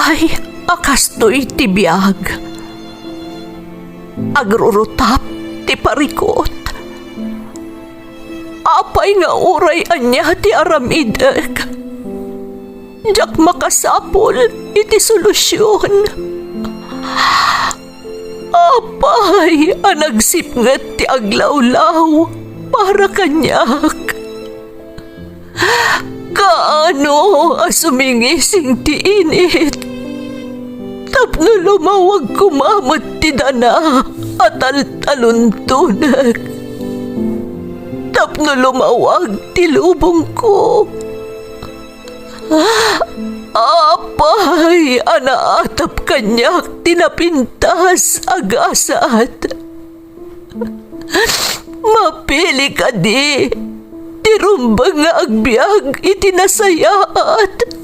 Apay, akastoy ti biyag. Agrurutap ti parikot. Apay nga uray anya ti aramidek. Jak makasapol iti solusyon. Apay, anagsipnget ti aglawlaw para kanyak. Kaano asumingising ti init? Tapno lumawag kumamot ti dana at taluntunag. Tapno lumawag ti lubong ko. Apay, anaatap kanyak tinapintas agasat. Mapili ka di. Tirumbang nga agbyag itinasayaat.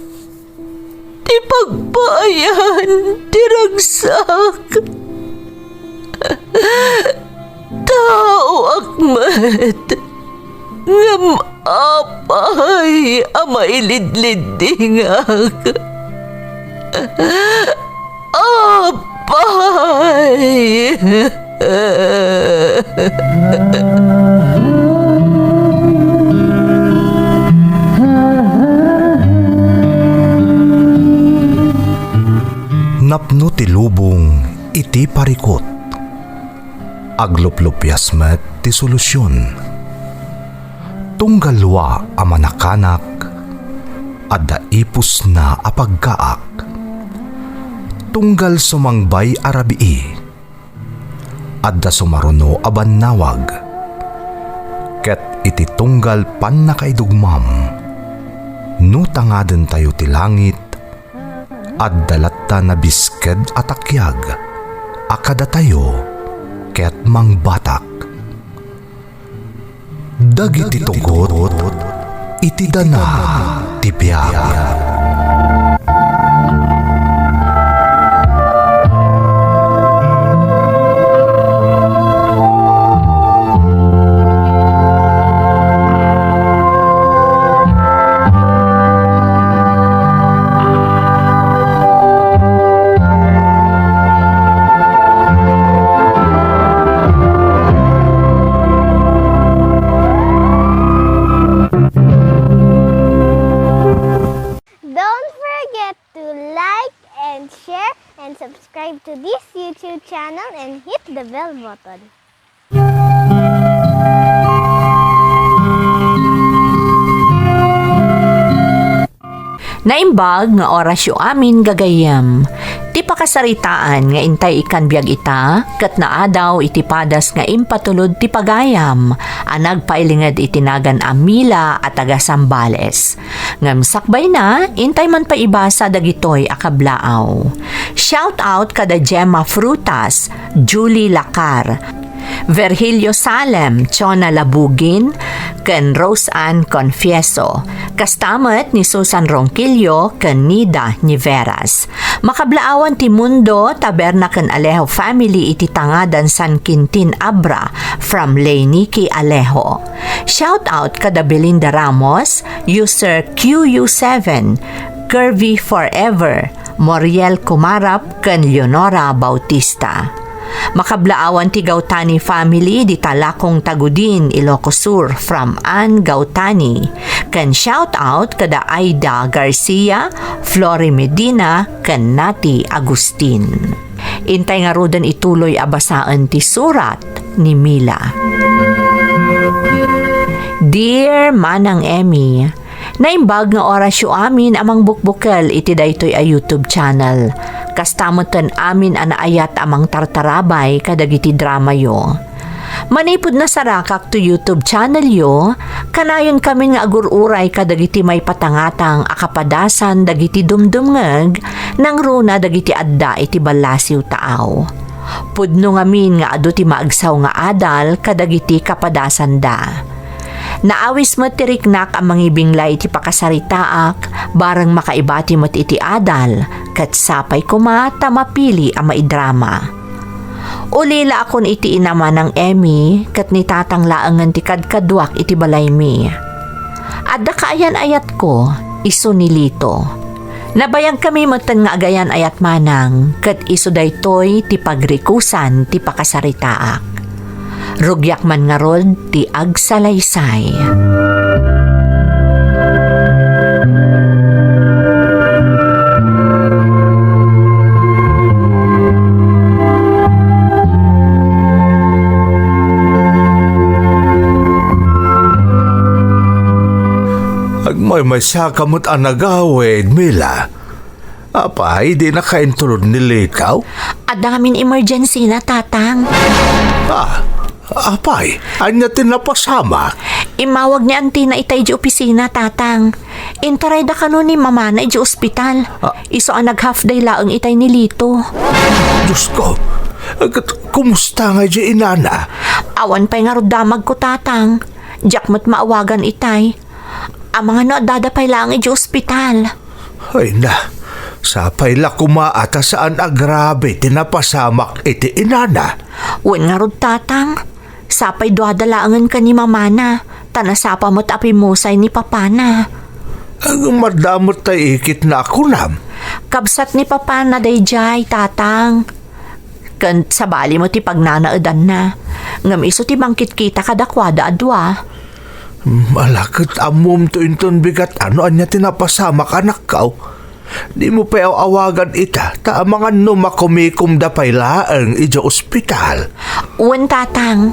Ti pagbayan, tiragsak. Tao akmat. Ngam apay, amailidlidingak. Apay. Napno ti lubong iti parikot. Agluplupyas met ti solusyon. Tunggalwa a manakanak adda ipus na apagkaak. Tunggal sumangbay arabii adda sumaruno a bannawag. Ket iti tunggal pan nakaidugmam no tangaden tayo ti langit at dalatta na bisked at akyag, akada tayo, ket mangbatak. Dagiti tugot, iti dana, tipyag. Subscribe to this YouTube channel and hit the bell button. Naimbag nga orasyo amin gagayam. Ti pakasaritaan nga intay ikan biyag ita, kat naadaw iti padas nga impatulod ti pagayam, anag pailingad itinagan amila at taga Sambales. Ngam sakbay na, intay man pa ibasa dagitoy akablaaw. Shout out kada Gemma Frutas, Julie Lacar, Virgilio Salem, Chona Labugin, ken Rose Ann Confieso. Kastamat ni Susan Ronquillo ken Nida Niveras. Makablaawan ti Mundo, Taberna ken Alejo family iti tangadan San Quintin Abra from Leyniki Alejo. Shout out kada Belinda Ramos, user QU7, Curvy Forever, Moriel Kumarap ken Leonora Bautista. Makablaawan ti Gautani family di Talakong Tagudin, Ilocos Sur from Ann Gautani. Ken shout out kada Aida Garcia, Flori Medina, ken Nati Agustin. Intay nga rodan ituloy abasaan ti surat ni Mila. Dear Manang Emmy, naimbag nga orasyo amin amang bukbukel iti daytoy a YouTube channel. Kastamutan amin anaayat amang tartarabay kadagiti drama yo. Manipod na sarakak to YouTube channel yo, kanayon kami nga agururay kadagiti may patangatang akapadasan dagiti dumdumngeg nang runa dagiti adda iti balasiw taaw. Pudno ngamin nga adu ti maagsaw nga adal kadagiti kapadasan da. Naawis mo tiriknak ang mangibinglay iti pakasaritaak, barang makaibati mo't iti adal, kat sapay kumata mapili ang maidrama. Ulila akon iti inama ng Emmy, kat nitatanglaangan ti kadkadwak iti balay mi. Adda kaayan ayat ko, iso nilito. Nabayag kami moten nga agayan ayat manang, ket iso daytoy ti pagrikusan ti pakasaritaak. Rugyak man nga rod ti agsalaysay. May sakamot ang nagawid, Mila. Apay, di na kaintulod ni Likaw? Adamin emergency na, tatang. Apay, anya tinapasama. Imawag ni auntie na itay di opisina, tatang. Intaray da kano ni mama na di ospital. Iso ang nag-half day laang itay ni Lito. Diyos ko, kumusta nga di inana? Awan pa'y nga damag ko, tatang. Diyak mo't maawagan itay. Ang mga no dadapay lang di ospital. Ay na, sapay la kumaata saan agrabe tinapasamak iti inana. Wen nga rod, tatang. Sapay duadalaangan ka ni mama na. Tanasapa mo't apimusay ni papa na. Ang madamot tay ikit na ako nam. Kabsat ni papa na dayjay, tatang. Kan sabali mo ti pagnanaadan na. Ngam iso ti bangkit kita kadakwada adwa. Malakit amom to inton bigat ano anya tinapasamak anak kaw. Di mo pa awagan ita ta mga numakumikum da paylaang ijo ospital. Uwan, tatang.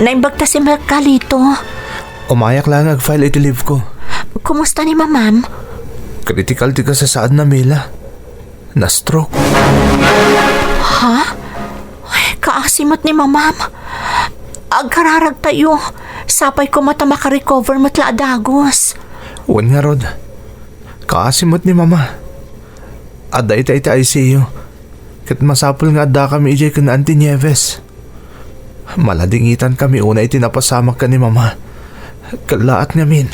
Naimbagta si Mercalito. Umayak lang ag-file iti leave ko. Kumusta ni mamam? Critical di ka sa saan na Mila. Na-stroke. Ha? Ay, kaasimot ni mamam. Agkararag tayo. Sapay ko mata makarecover matla adagos. Uwan nga rod. Kaasimot ni mama. Ada ita ICU. Kat masapul nga ada kami ijay ka na Auntie Nieves. Maladingitan kami una itinapasamak ka ni mama. Kalaat ngamin.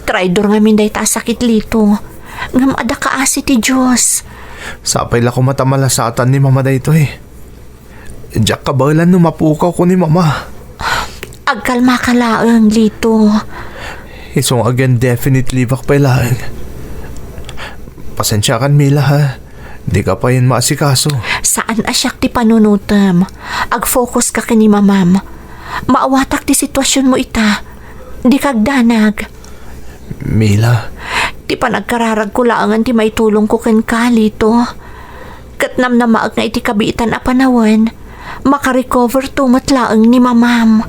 Traidor ngamin day ta sakit lito. Ngam ada kaasi ti Diyos. Sapay la ko matamalasatan ni mama dayto eh. Diyak kabalan no mapukaw ko ni mama. Agkalma ka laang lito. Isong again definitely bakpay laang. Pasensya kan Mila ha. Di ka pa yun maasikaso. Saan asyak ti panunutam? Ag-focus ka kini mamam. Maawatak ti sitwasyon mo ita. Di kagdanag. Mila. Ti panagkararag ko laangan ti may tulong ko ken kalito. Katnam na maag nga iti kabiitan a panawan. Makarecover tumat laang ni mamam.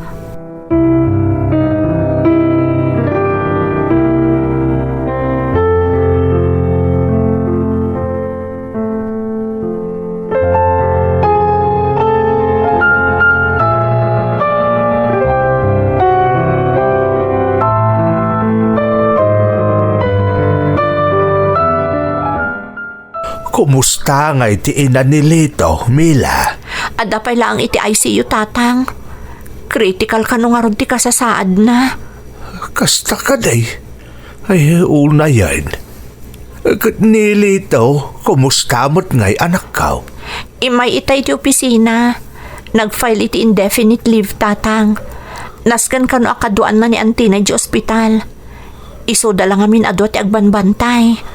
Kumusta nga iti ina ni Lito, Mila? Ada pa lang iti ICU, tatang. Critical ka nung aron ti kasasaad na. Kasta ka day. Ay, una yan. Kat ni Lito, kumusta mo't ngay anak ka? Imay itay ti opisina. Nag-file iti indefinite leave, tatang. Naskan ka no akaduan na ni auntie na di ospital. Isoda lang amin adwa ti agbanbantay.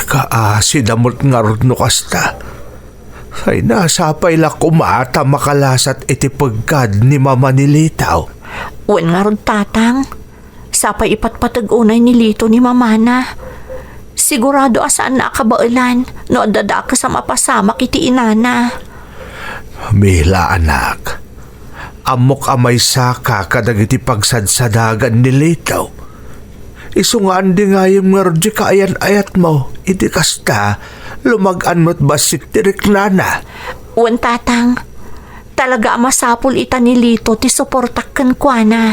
Kaasi damot nga rod no kasta. Ay nasapay la kumata makalasat iti pagkad ni mama ni Litaw. Uwan nga rod, tatang. Sapay ipatpatag-unay ni Lito ni mama na. Sigurado asaan na akabailan no adada ka sa mapasamak iti inana. Mila anak, amok amay saka kadag iti pagsadsadagan ni Litaw. Isungaan di nga yung nga rodyo kaayan-ayat mo. Iti kasta, lumagan mo't basik tirik nana. Uwan, tatang. Talaga masapul ita ni Lito ti suportak kan kwa na.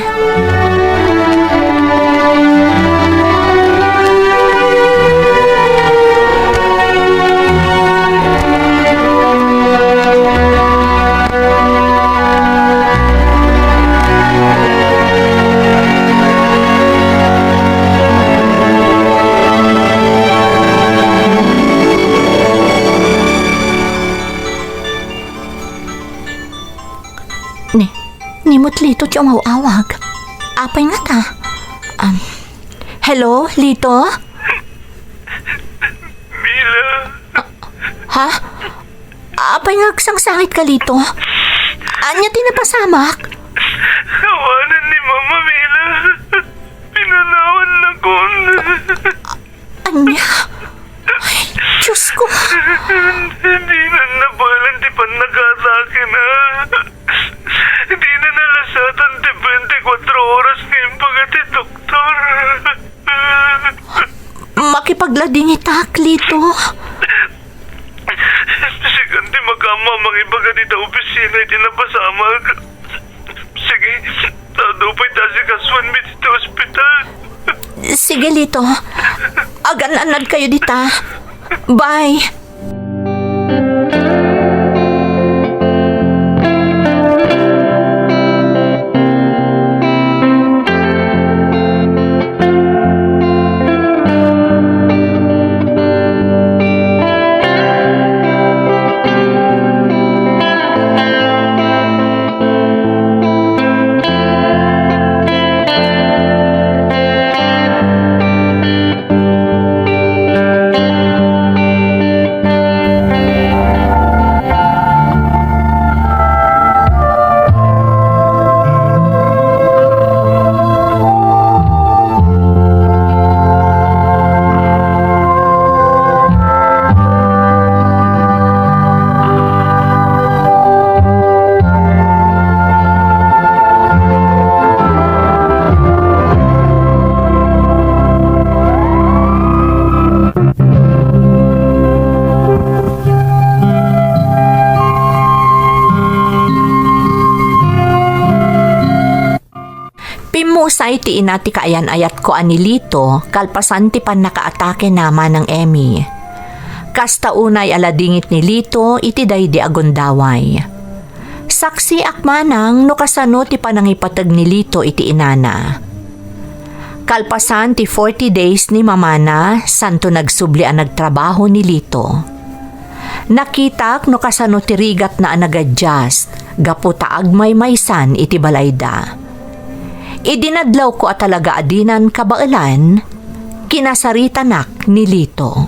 Nimot Lito ti umawawag. Apay nga ta. Hello, Lito? Mila, Ha? Apay nga sangsangit ka, Lito? Anya tinapasamak? kawanan ni Mama Mila. Pinanawan na ko. Anya? Ay, Diyos ko. Hindi na nabalan ti panagkatake na. Hindi na nalasatan ti 24 oras ngayong pagati doktor. Makipaglading itak, Lito. Sige, di magkama mangibaga dito opisina iti napasamag. Sige, tadupay tasi kaswan mi dito ospital. Sige, Lito. Agan-anad kayo dita. Bye. Pimusay ti inati kaayan ayat ko anilito, kalpasan ti pan nakaatake naman ng Emmy. Kasta unay aladingit ni Lito, iti daydi agundaway. Saksi akmanang no kasano ti panangipatag ni Lito iti inana. Kalpasan ti 40 days ni mamana, santo nagsubli ang nagtrabaho ni Lito. Nakitak no kasano ti rigat na anagadjust, gaputa agmay maysan iti balayda. Idinadlaw ko at talaga adinan kabailan, kinasaritanak ni Lito.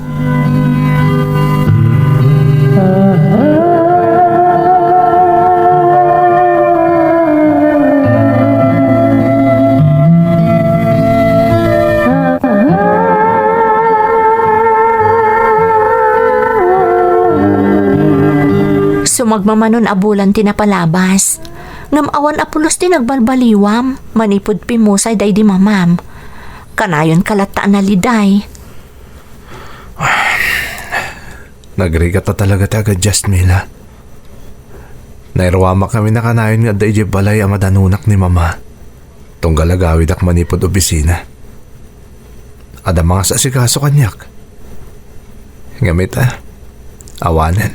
Sumagmamanon abulan tinapalabas. Ngam awan apulos ti nagbalbaliwam, manipod pimusay day di mamam. Kanayon kalataan na liday. Nagrigat na talaga ti agad just Mila. Nairwama kami na kanayon nga day di balay ang madanunak ni mama. Tunggal agawid ak manipod opisina. Ada mga sasikaso kanyak. Ngamit awanan.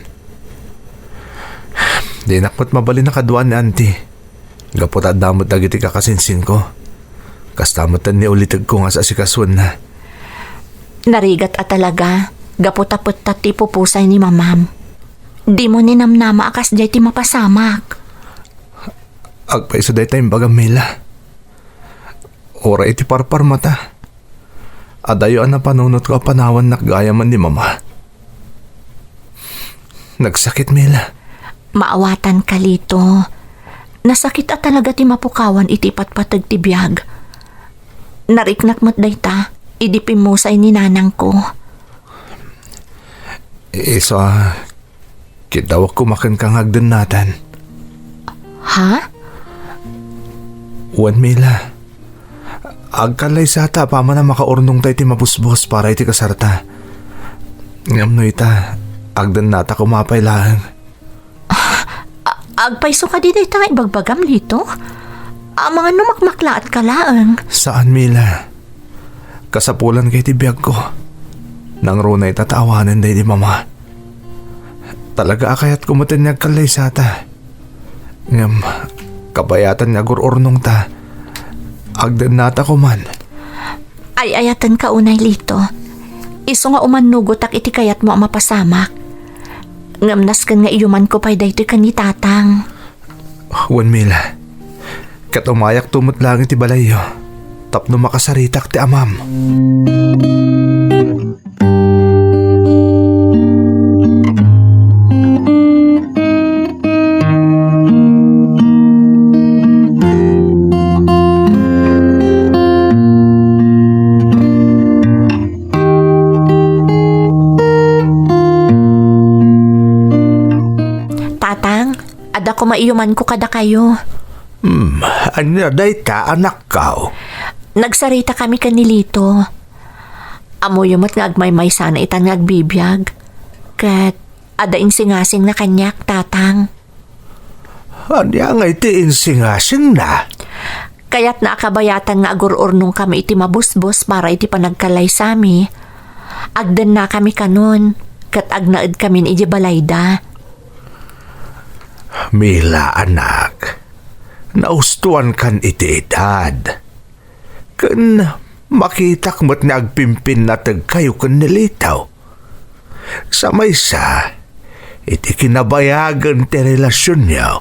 Di nakot mabali na kaduan ni auntie. Gapot at damot dagiti kakasinsin ko. Kastamotan ni ulitag ko nga sa sikaswan na. Narigat at talaga, gapot-apot ti pupusay ni mamam. Di mo ninamnama akas jay ti mapasamak. Agpaiso day tayong bagang Mila. Ora iti parpar mata. Adayo na panunot ko panawan nakgayaman ni mama. Nagsakit Mila. Maawatan ka, Lito. Nasakit at talaga ti mapukawan iti patpatag ti biyag. Nariknak mo't dayta, idipin mo sa ininanang ko. Iso, kitawag kumakan kang hagdan natin. Ha? Wan Mila. Agkalay sata pa man na makaurnong tayo ti mapusbos para iti kasarta. Ngam no ita, agdan nata kumapay lang. Agpaiso ka di tayo ibagbagam, Lito. Ang mga numakmakla at kalaang. Saan Mila? Kasapulan kay ti biyag ko. Nang runay tatawanan day di mama. Talaga akayat kumutin niya kalay sata. Ngam, kabayatan niya gururnong ta. Agdan nata ko man. Ay ayatan ka unay, Lito. Iso nga umanugot ak iti kayat mo ang mapasamak. Ngamnas kan nga iyuman ko pa'y daytoy ka ni tatang. Wan Mila, Kat umayak tumot lang iti balayo. Tapno makasaritak ti amam. Tatang, ada ko maiyuman ko kada kayo. Anya day ta anak kao. Nagsarita kami kanilito. Amo yumot nga agmay-may sana itan nga agbibiyag. Kat adain singasing na kanyak, tatang. Anya nga iti insingasing na. Kaya't naakabayatan nga agururnong kami iti mabusbos para iti panagkalay sami. Agdan na kami kanon. Kat agnaed kami ni iti balayda. Mila anak, naustuan kan iti edad. Kan makitak mo't na agpimpin na kayo kan nilitaw. Sa maysa, iti kinabayagan ti relasyon niyo.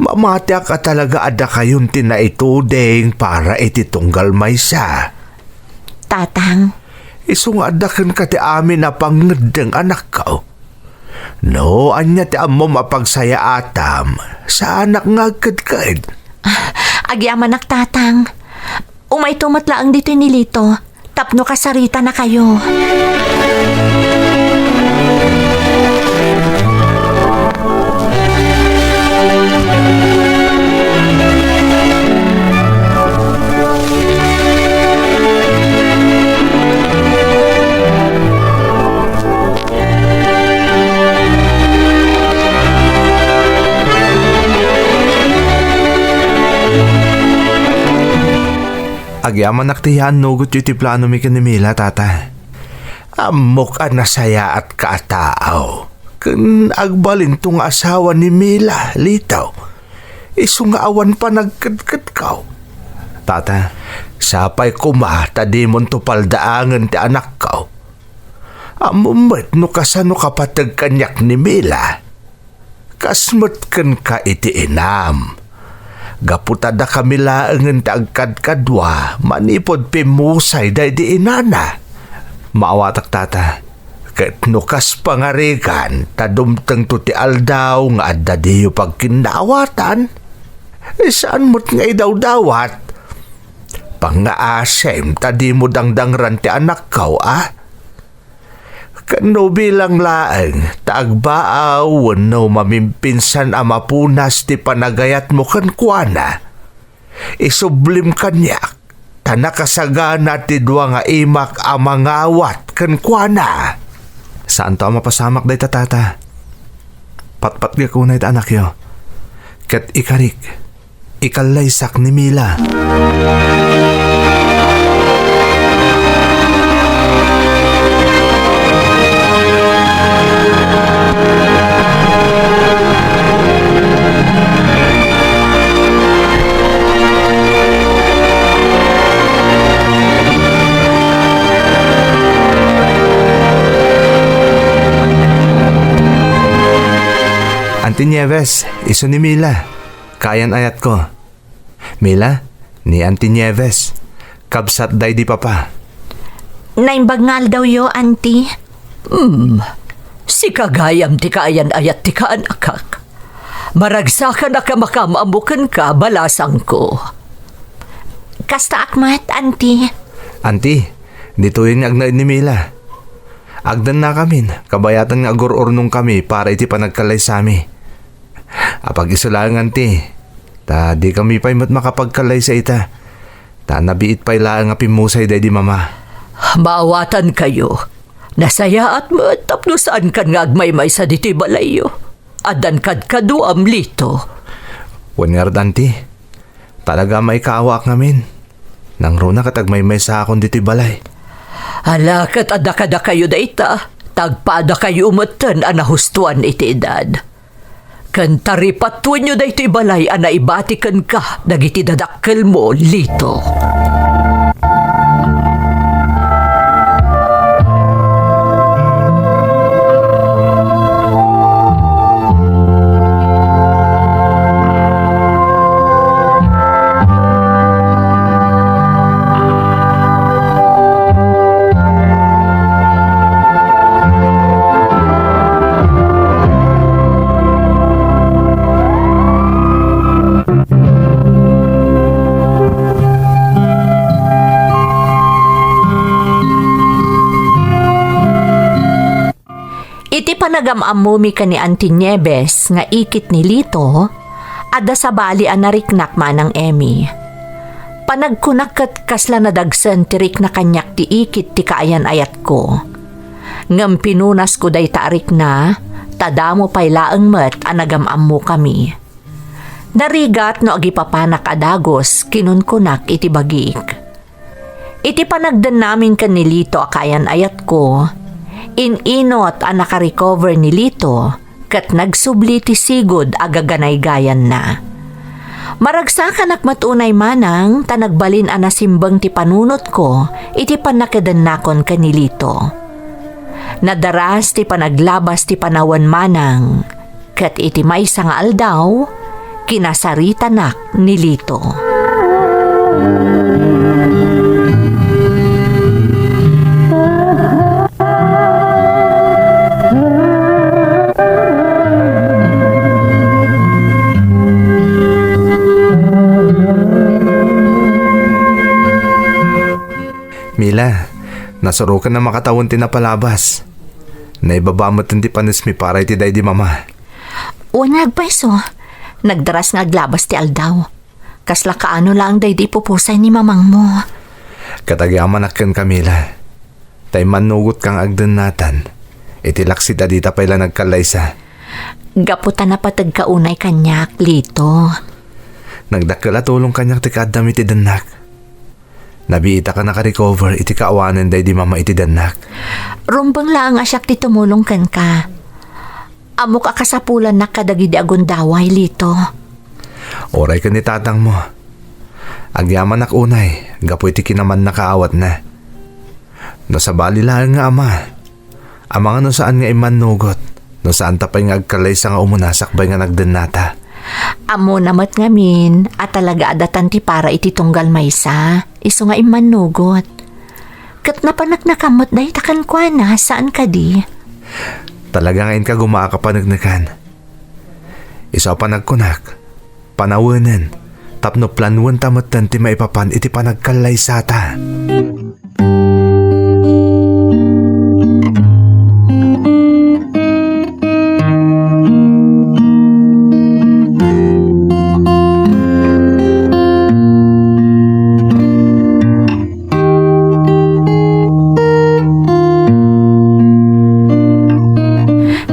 Mamatya ka talaga ada kayong tinaitudeng para iti tunggal maysa. Tatang, Isung adakan ka ti amin na pangedeng anak kao. No, anya ti ammo mapagsaya atam sa anak nga agkadkad. agyaman nak tatang. Umay tumatlaang dito nilito. Tapno kasarita na kayo. Agyaman naktiyan nugot yu ti plano mi kanimila, tata. Amok a nasaya at kaataaw. Kan agbalin tong asawa ni Mila, litaw. Isu nga awan pa nagkadkad kaw. Tata, sapay kumata di mon tupaldaangan ti anak kaw. Amumet no kasano kapatag kanyak ni Mila. Kasmet kan ka iti inam. Gaputada kami laangan ta agkadkadwa, manipod pimusay day di inana. Maawatak tata, ket nukas pangarigan, tadumteng to ti aldaw nga adda diyo pagkinaawatan. Saan mo't nga idaw-dawat? Pangaasem, tadi mo dangdangran ti anak kaw, ah? Kano bilang laeng, taagbaaw, no mamimpinsan ama punas ti panagayat mo kan kuana. Isublim kanyak, tanakasagana ti dua nga imak amangawat kan kuana. Saan to mapasamak day tatata? Patpat nga kunay ta anak yo. Ket ikarik, ikalaysak ni Mila. Auntie Nieves, iso ni Mila. Kayan ayat ko. Mila, ni Auntie Nieves. Kabsat day di papa. Naimbagngal daw yo, auntie. Si kagayam ti kaayan ayat ti kaanakak. Maragsakan na ka makamaamukan ka, balasang ko. Kasta akmat, auntie. Auntie, dito yung agnaid ni Mila. Agdan na kami, kabayatan nga agururnong kami para iti panagkalay sami. Apag isulang auntie, ta di kami pa'y makapagkalay sa ita. Ta nabiit pa'y lang nga pimusay day di mama. Maawatan kayo. Nasaya at matapno saan kan nga agmay-may sa dito'y balayo. Adan kad kaduam lito. Wanyard auntie, talaga may kaawak ngamin. Nang runa katagmay-may sa akong dito'y balay. Alakat ada-kada kayo da ita. Tagpada kayo umatan anahustuan iti edad. Kantari patuan nyo da ito'y balay anaibatikan ka. Dagiti dadakkel mo lito. Nagamamumi ka ni Auntie Nieves nga ikit ni Lito, ada sa bali ang nariknak manang Emmy. Panagkunak kat kasla nadagsan tirik na kanyak ti ikit ti kaayan ayat ko. Ngam pinunas ko day tarik na, tadamo pay laeng met ang nagamammo kami. Narigat no agipapanak adagos kinunkunak iti bagik. Iti panagdan namin kan ni Lito akayan ayat ko, inot ang nakarecover ni Lito kat nagsubli ti sigod agaganay-gayan na. Maragsakan ak matunay manang tanagbalin ang nasimbang ti panunot ko iti panakadanakon kanilito. Nadaras ti panaglabas ti panawan manang kat iti maysa nga aldaw kinasaritanak ni Lito. Mila, nasurukan na makatawon ti napalabas. Naibaba mo ti panis mi para iti day di mama. Unag peso, nagdaras nga aglabas ti aldaw. Kasla kaano lang day di pupusay ni mamang mo. Katagyaman akken Camila. Tay manugot kang agdan natan. Iti laksit adita pala nagkalaysa. Gaputan na patag kaunay kanyak, Lito. Nagdakala tulong kanyak ti kadam iti danak. Nabiita ka naka-recover iti kaawanan day di mama iti danak. Rumbang lang asyak ti tumulong kan ka. Amok akasapulan na kadagidi agundaway, Lito. Oray ka ni tatang mo. Agyaman ak unay, gapu iti kinaman nakaawat na. No sa bali lang nga ama. Amang ano saan nga iman nugot. No saan tapay nga agkalay sa nga umunasak bay nga nagdanata. Amo namat ngamin at talaga adatan ti para iti tunggal maysa. Iso nga iman nugot. Kat napanak nakamot dahi takan kwa na saan ka di? Talaga ngayon ka gumaakapanagnakan. Isa pa nagkunak. Panawanan. Tapno planwan tamatan ti maipapan iti panagkalay sata.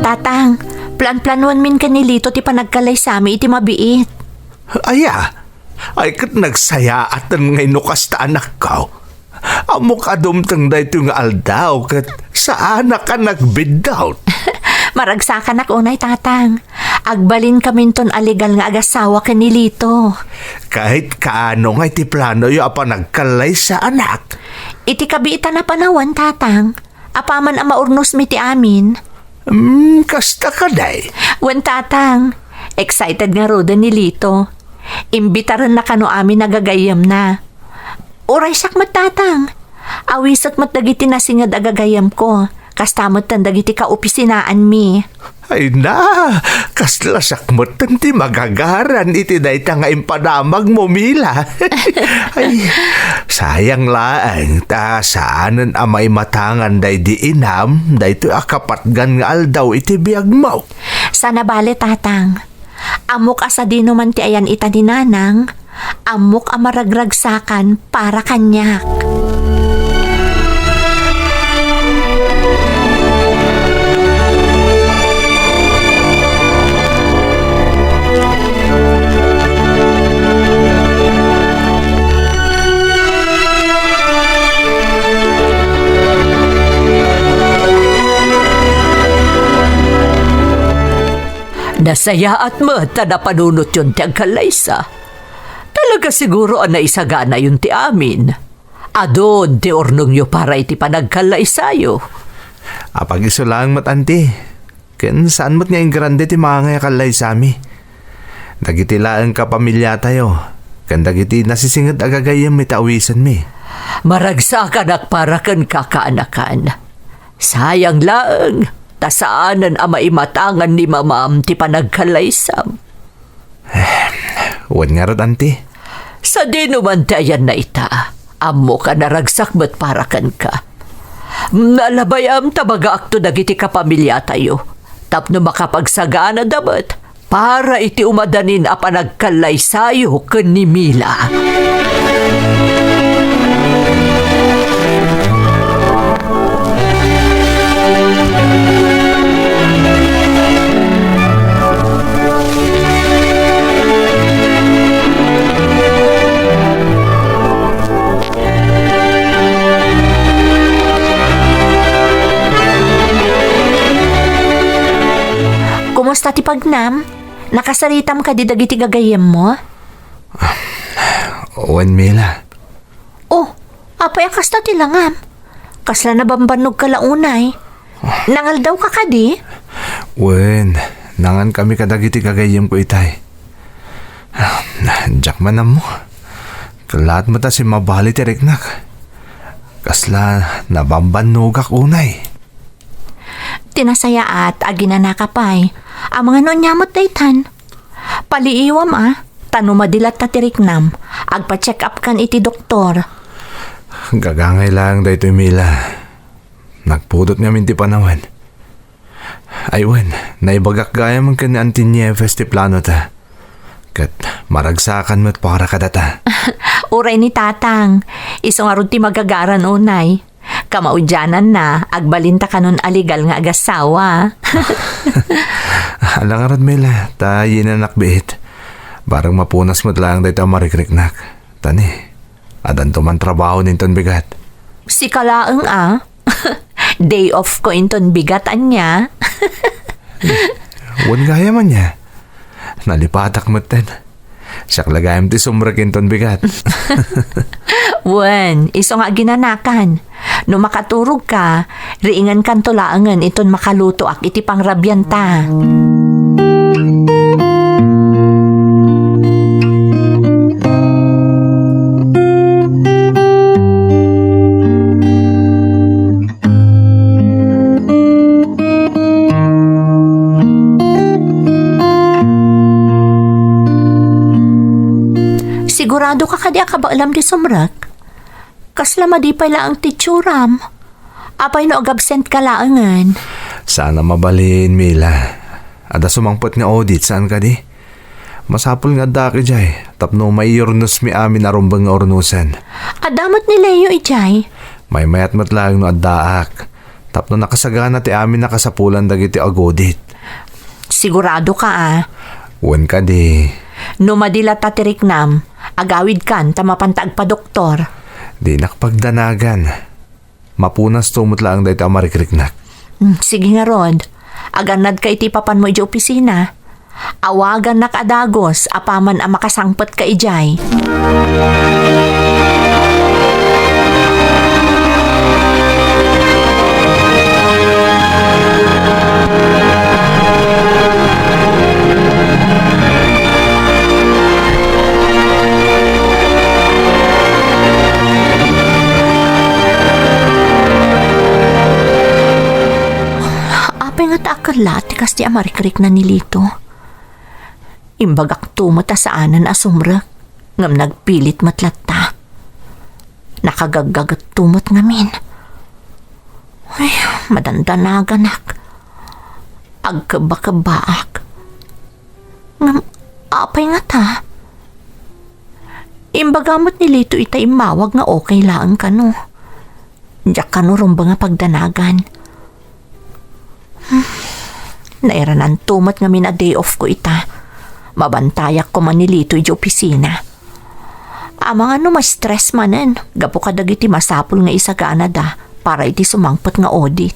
Tatang, plan-planuan min kanilito ti panagkalay sami iti mabiit. Aya, ay kat nagsayaatan ngay nukas ta anak ko. Amok adumtang da ito nga aldaw kat saan ka nagbidaw. Maragsakan ak unay, tatang. Agbalin kami ton aligal nga agasawa kanilito. Kahit kaano nga iti plano yung apa nagkalay sa anak. Iti kabiitan na panawan, tatang. Apaman ang maurnos mi ti amin. Kasta ka day. Wan, tatang. Excited nga roda ni Lito. Imbitaran na kano amin nagagayam na. Uray sak matatang. Awisak matdagiti nasingad agagayam ko. Kastamot tan dagiti kaopisinaan mi. Ay na, kasla sakmot ti magagaran iti day ta nga impadamag mo mila. Ay, sayang laang ta saanan amay matangan day di inam day to akapatgan nga aldaw iti biyag mo. Sana bale, tatang. Amok asa di naman ti ayan ita ni nanang. Amok amaragragsakan para kanyak. Nasaya at mata na panunot yun ti agkalaysa. Talaga siguro ang naisagana yun ti amin. Adon ti ornong yo para iti panagkalaysa yo. Apag iso lang matanti. Ken saan mo't nga yung grande ti mga nga kalay sami. Nagitilaan ka pamilya tayo. Ken dagiti nasisingad agagayam may taawisan mi. Maragsakan ak para kan kakaanakan. Sayang lang. Tasaanan ang maimatangan ni mamam ti panagkalaysam. Wan nga rod, auntie. Sa dinuman tayan na ita, amo ka naragsak ba't para kan ka. Nalabayam tabaga akto dagiti kapamilya tayo. Tapno makapagsagana dapat para iti umadanin a panagkalaysayo ken ni Mila. Kumusta ti pagnam? Nakasaritam ka di dagiti gagayem mo? Wen Mila. Oh, apay kasta ti langam. Kasla na bambanog kalaunay. Nangal daw ka kadi? Wen, nangan kami kadagiti kagayem ko itay. Diyak man mo. Kalat mo ta si mabali ti riknak. Kasla nabambanogak unay. Tinasaya at aginanakapay. Ang mga nonyamot daytan. Paliiwam tano madilat na tiriknam. Agpa-check up kan iti doktor. Gagangay lang daytoy Mila. Nagpudot nga minti panawan. Ay wen, naibagak gaya man kan ni Auntie Nieves ti plano ta. Kat maragsakan mo't para kadata. Uray ni tatang. Isong arod ti magagaran unay. Kamaudyanan na, agbalinta ka nun aligal nga agasawa. Alang arad Mila, tayo na nakbit. Barang mapunas mo't lang dayto marikriknak. Tani, adan to man trabaho ninton bigat. Si kalaeng Day off ko inton bigatan niya. Wan gaya man niya. Nalipatak mo't ten. Siyak lagayam ti sumrak inton bigat. Wen, iso nga ginanakan. No makaturog ka, riingan kan tulaangan iton makaluto ak iti pangrabyan ta. Sigurado ka kadi akabaalam di sumrak? Kasla madipay lang ang titsuram. Apay no ag-absent ka laangan. Sana mabalin, Mila. Ada sumangpot nga audit, saan ka di? Masapul nga daki jay. Tapno may yurnos mi amin arumbang nga ornusan. Adamot ni Leo ijay. May mayat matlang no addaak. Tapno nakasagana ti amin nakasapulan dagiti agodit. Sigurado ka Wan ka di. No madilat tatiriknam, agawid kan tamapantag pa doktor. Di nakapagdanagan. Mapunas tumot lang dahil marikriknak. Sige nga Rod, aganad ka iti papan mo iti opisina. Awagan na kadagos, apaman ang makasangpot ka ijay. Akala tikas di amarikrik na nilito. Imbagak tumata saanan asumra ngam nagpilit matlatta. Nakagagagat tumot ngamin. Ay, madandanagan agkabakabaak. Ngam apay nga ta. Imbagamot nilito itay mawag nga okay lang kano. Diyak kano rumba nga pagdanagan. Nairanan tumat nga mina day off ko ita. Mabantayak ko manilito iti opisina. Amang ano ma-stress manen. Gapo kadag iti masapul nga isagana da para iti sumangpot nga audit.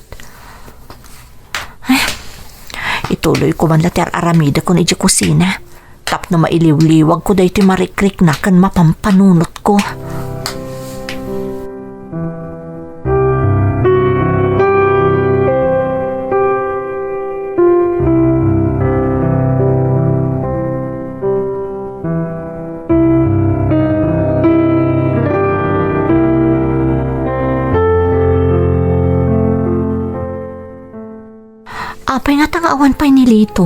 Ituloy ko man later aramida ko na iti kusina. Tapno mailiw-liwag ko da iti marikrik na kan mapampanunot ko. Apay nga tangawan pa'y nilito.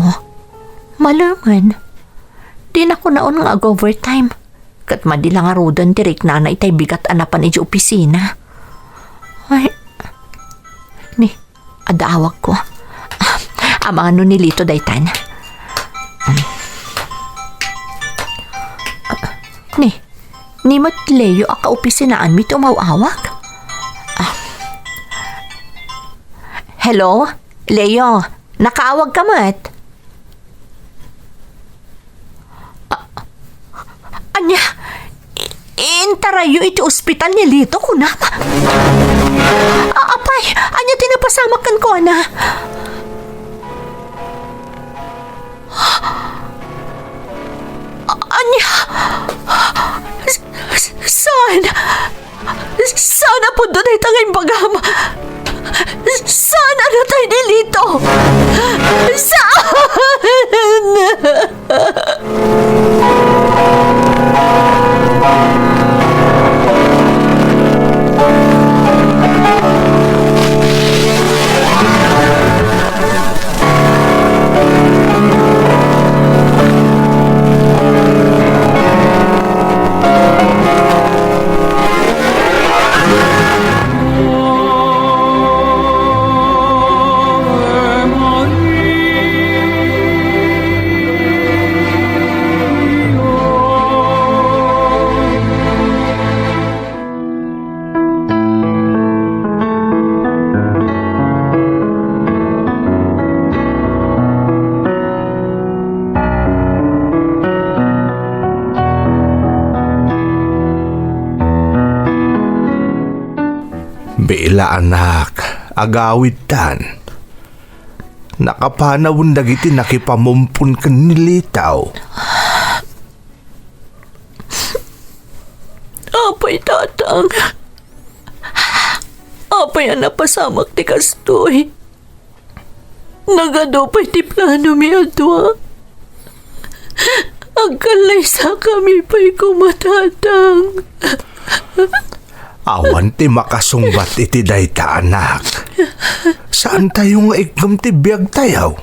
Malangan. Di na ko naon nga overtime. Kat madila nga rodan tirik na itay bigat anapan iti opisina. Ay, ni, adawag ko. Amano ni Lito daytan. Ni mat Leo aka opisinaan mi tumawawag. Hello? Leo, nakaawag ka mat? Anya, intarayo iti ospital ni Lito kunama. Apay, anya tinapasamakan ko na. Anya, Sana po doon ay tangay bagam. Sana na tayo nilito. Saan? Bila anak, agawid tan. Nakapanawon dagiti nakipamumpun ken nilitaw. Apay tatang. Apay ang napasamak ti kastoy. Nagadopay ti plano mi adwa. Agkalay sa kami pa'y kumatatang. Awan ti makasungbat iti dayta anak. Saan tayo nga igam ti biyag tayaw?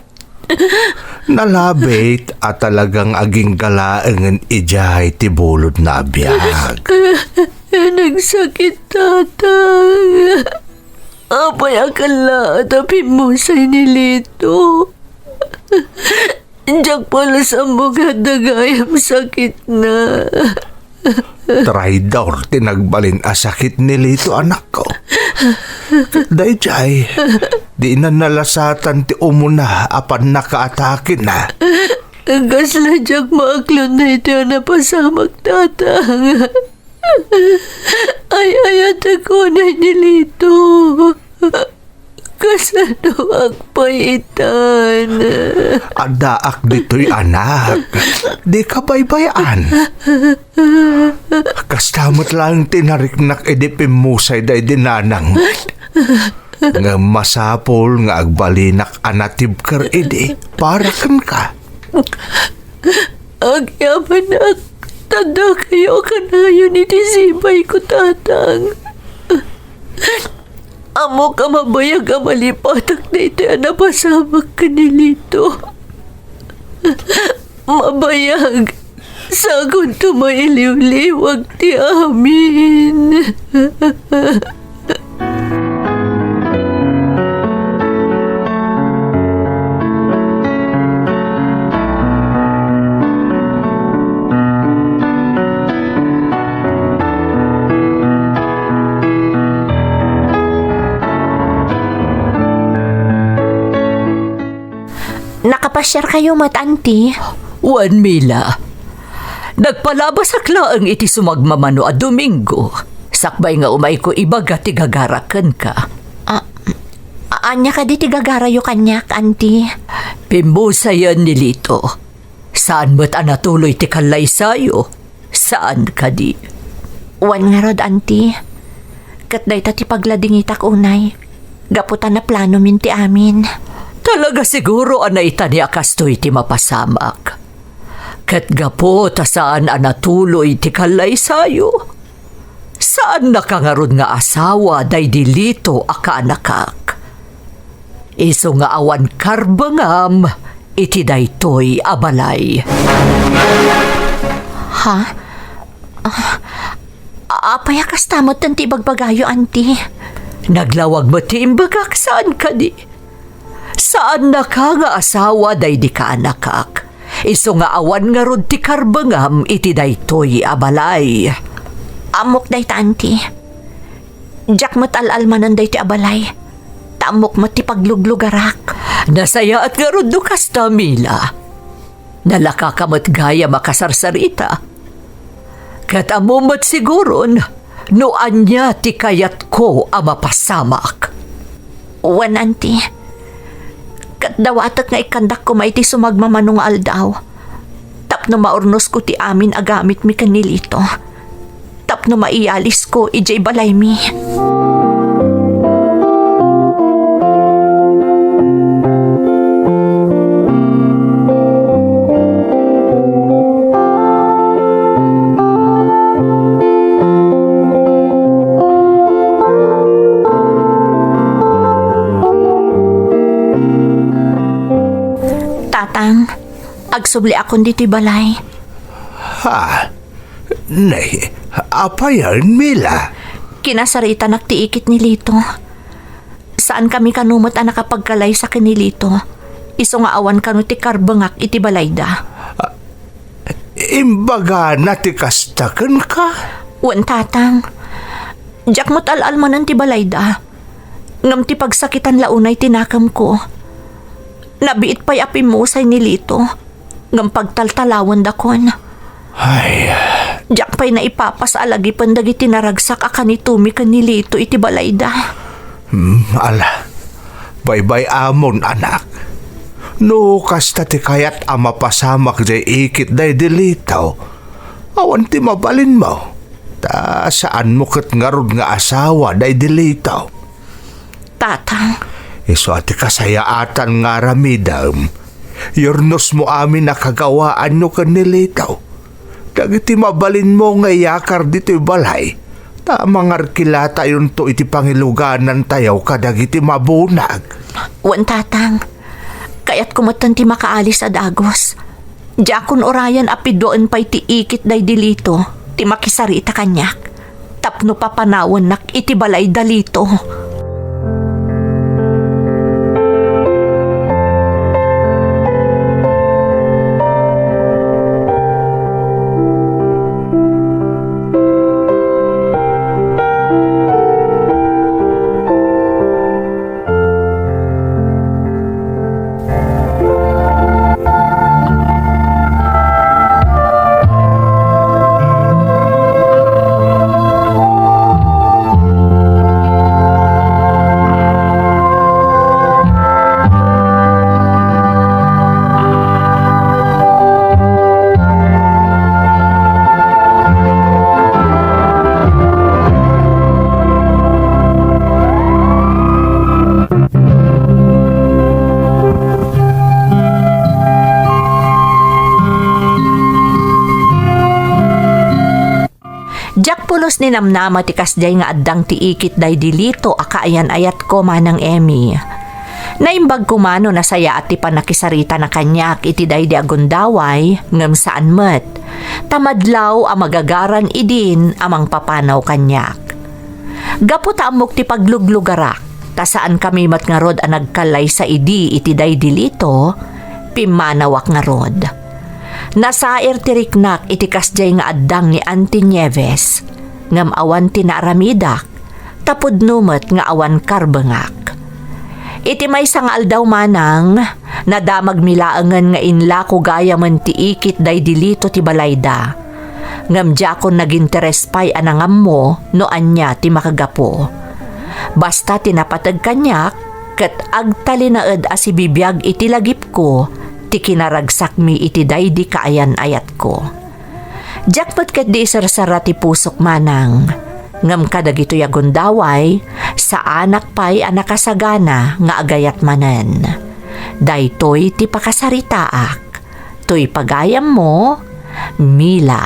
Nalabit at talagang aging galaengen ijay ti bulod na biyag. Nagsakit tatang. Apay akala tapi mo sa inilito. Diyak pala sa mga dagayam sakit na. Traidor tinagbalin asakit ni Lito anak ko. Dayjay, di na nalasatan ti umuna apan nakaatake na. Gasla diyak maaklon na ito na pasamak tatang. Ay ayat ako na nilito. Kasano agpaitan. Adaak dito'y anak. Di ka baybayan. Kastamot lang tinariknak edipimusay day dinanang. Nga masapol nga agbalinak anatib kar edi. Parakan ka. Agyaman na tanda kayo kanayon iti sibay ko tatang. Amo ka mabayag ang malipatak na ito na pasamak ka nilito. Mabayag. Sagon tumailiw-liwag ti amin. Nakapasyar kayo mat, auntie? Juan Mila, nagpalabas akla ang iti sumagmamano a Domingo. Sakbay nga umay ko ibaga tigagarakan ka. Anya ka di tigagarayo kanyak, auntie? Pimbusayan ni Lito. Saan mo't anatuloy ti kalay sayo? Saan ka di? Wan nga rod, auntie. Katday ta ti paglading itak unay. Gaputan na plano min ti amin. Talaga siguro anay tani akastoy ti mapasamak. Kat gapo ta saan anatuloy ti kalay sayo? Saan nakangarod nga asawa day dilito akaanakak? Iso nga awan karbangam iti daytoy abalay. Ha? Apayakas tamot tan ti bagbagayo, auntie. Naglawag mo ti imbagak saan ka di? Saan na ka nga asawa day di ka anakak? Iso nga awan nga rod ti karbangam iti daytoy abalay. Amok day ta, auntie. Jack mo't al-almanan day ti abalay. Tamok mo't ti pagluglugarak. Nasaya at nga rod dukas ta, Mila. Nalakakamot gaya makasarsarita. Kat amumot siguron, noan niya ti kayat ko a mapasamak. Wan, auntie. Kat dawatat nga ikandak ko may ti sumagmamanong aldaw. Tapno maurnos ko ti amin agamit mi kanilito. Tapno maialis ko ijay balay mi. Tatang, agsubli akon dito'y balay. Ha? Nay, apa yan, Mila? Kinasarita naktiikit ni Lito. Saan kami kanumot ang nakapagkalay sa kanilito? Iso nga awan kanu ti karbangak iti balayda. Imbaga natikastakan ka? Wan, tatang. Jack mo't al-almanan ti balayda. Ngam ti pagsakitan launay tinakam ko. Nabiit pa'y apimusay ni Lito. Ngam pagtaltalawan dakon. Ay, Jack pa'y naipapasaalagi pandagi tinaragsak akanitumi kan ni Lito iti balayda. ala. Bye-bye amon, anak. No, kasta ti kayat ama pasamak jay ikit day dilitaw. Awan ti mabalin mo. Ta saan mo kat ngarod nga asawa day dilitaw. Tatang, Iso ati kasayaatan nga ramidam. Yornos mo amin nakagawaan nyo kanilitaw. Dagiti mabalin mo nga yakar dito'y balay. Tamang arkilata yun to iti pangiluganan tayaw kadagiti mabunag. wan, tatang. Kaya't kumatan ti makaalis sa dagos. Jakon orayan apidoan pa'y ti ikit day dilito. Ti makisarita kanyak. Tapno papanawon nak iti balay dalito. Jack pulos ni namnama ti kasjay nga addang ti ikit day dilito akaayan ayat ko manang Emmy. Naimbag kumano na saya at ti panakisarita na kanyak iti day di agundaway ngem saan met. Tamadlaw a magagaran idin amang papanaw kanyak. Gapu ta amok ti pagluglugarak ta saan kami mat nga rod a nagkalay sa idi iti day dilito pimanawak nga rod. Nasair tiriknak iti kasjay nga addang ni Auntie Nieves. Ngam awan tinaramidak, tapod numet nga awan karbangak. Iti may sangal daw manang, nadamag milaangan nga inlako gaya man ti ikit day dilito ti balayda. Ngam jakon naginteres pa'y anangam mo no anya ti makagapo. Basta tinapatag kanyak, kat agtalinaed as ibibiyag iti lagip ko, ti kinaragsak mi iti daydi kaayan ayat ko. Jakpat kat di sarsara ti pusok manang. Ngam kadagito yagundaway, sa anak pa'y anakasagana nga agayat manen. Daytoy ti pakasaritaak. To'y pagayam mo, Mila.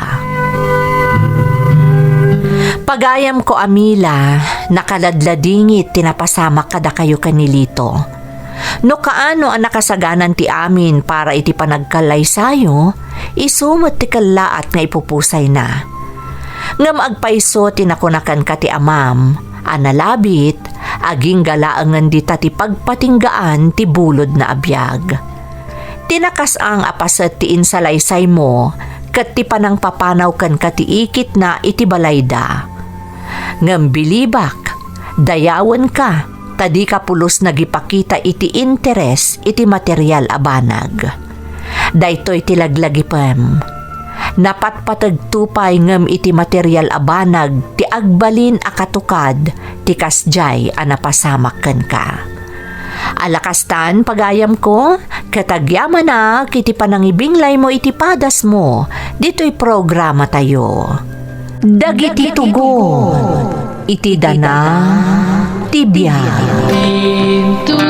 Pagayam ko, Amila, nakaladladingit tinapasamak kada kayo kanilito. No kaano ang nakasaganan ti amin para iti panagkalay sayo, isumot ti kalaat nga ipupusay na. Ngam agpaiso tinakunakan ka ti amam, analabit, aging galaangan dita ti pagpatinggaan ti bulod na abiyag. Tinakas ang apasat ti insalaysay mo, kat ti panang papanaw kan katiikit na iti balayda. Ngam bilibak, dayawan ka, tadi ka pulos nagipakita iti interes iti material abanag. Daytoy ti laglagipem. Napatpatagtupay ngem iti material abanag ti agbalin a katukad ti kasjay a napasamakken ka. Alakastan pagayam ko, katagyaman na kiti panangibinglay mo iti padas mo, dito'y programa tayo. Dagiti tugon, iti dana, tibiyag. Tun,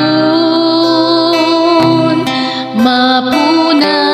mapuna